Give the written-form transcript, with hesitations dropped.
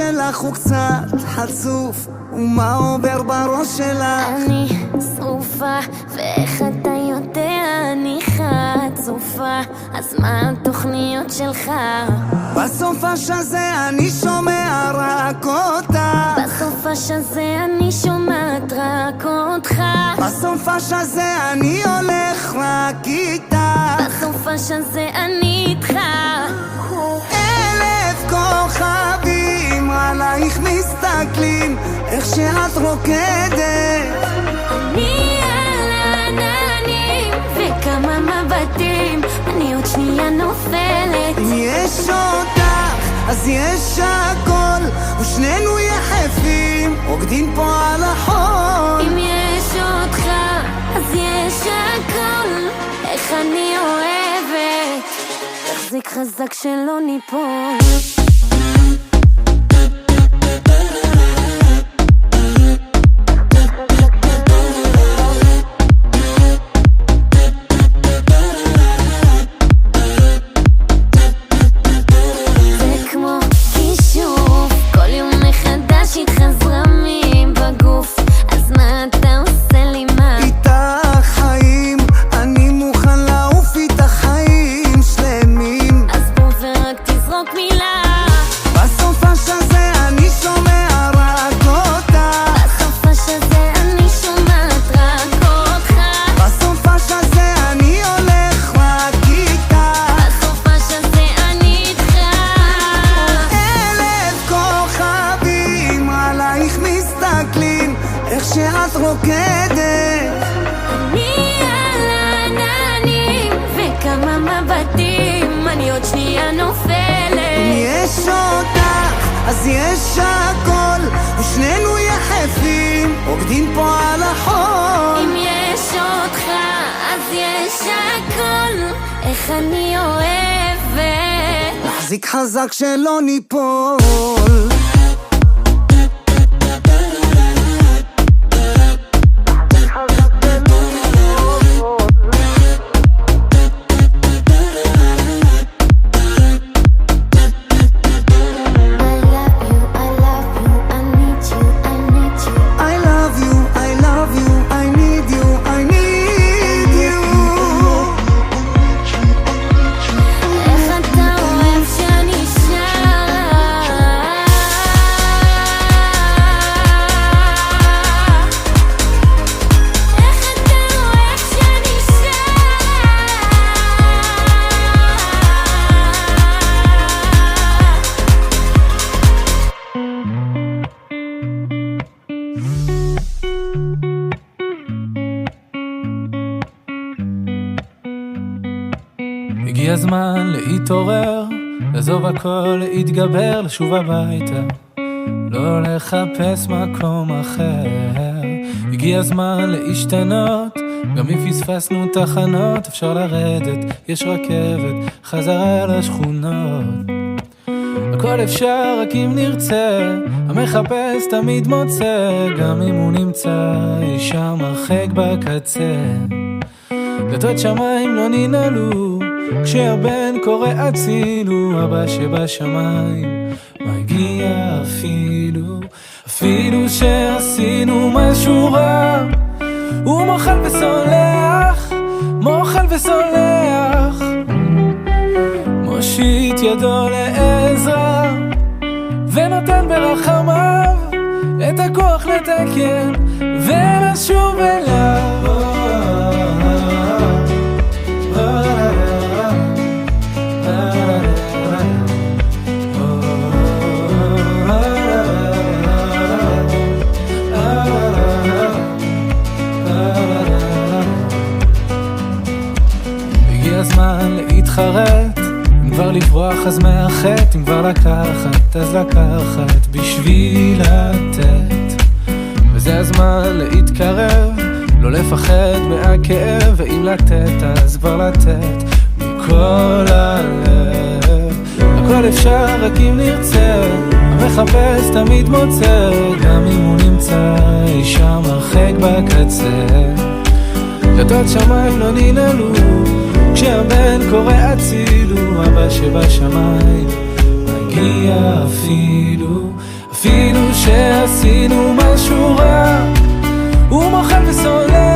שלך הוא קצת חצוף, ומה עובר בראש שלך? אני שרופה, ואיך אתה יודע אני חצופה, אז מה התוכניות שלך? בסופש הזה אני שומע רק אותה, בסופש הזה אני שומעת רק אותך, בסופש הזה אני הולך רק איתה, בסופש הזה אני איתך. 1000 כוכבים עלייך מסתכלים, איך שאת רוקדת. אני על העננים וכמה מבטים, אני עוד שנייה נופלת. אם יש אותך אז יש הכל, ושנינו יחפים רוקדים פה על החול. אם יש אותך אז יש הכל, איך אני אוהבת, תחזיק חזק שלא ניפול. שאת רוקדת. אני על העננים וכמה מבטים, אני עוד שנייה נופלת. אם יש אותך אז יש הכל, ושנינו יחפים רוקדים פה על החול. אם יש אותך אז יש הכל, איך אני אוהבת, להחזיק חזק שלא ניפול. הגיע הזמן להתעורר, לעזוב הכל, להתגבר, לשוב הביתה, לא לחפש מקום אחר. הגיע הזמן להשתנות, גם אם פספסנו תחנות, אפשר לרדת, יש רכבת, חזרה לשכונות. הכל אפשר רק אם נרצה, המחפש תמיד מוצא, גם אם הוא נמצא אי שם הרחק בקצה. דלתות שמיים לא ננעלו, כשהבן קורא הצילו, אבא שבשמיים מגיע אפילו שעשינו משהו רע, הוא מוחל וסולח, מושיט ידו לעזרה ונותן ברחמיו את הכוח לתקן ולשוב אליו. הזמן להתחרט, אם כבר לברוח אז מאחת, אם כבר לקחת אז לקחת בשביל לתת. וזה הזמן להתקרב, לא לפחד מהכאב, ואם לתת אז כבר לתת מכל הלב. הכל אפשר רק אם נרצה, המחפש תמיד מוצא, גם אם הוא נמצא אי שם הרחק בקצה. דלתות שמיים לא ננעלו, כשהבן קורא הצילו, אבא שבשמיים מגיע מגיע אפילו שעשינו משהו רע הוא מוחל וסולח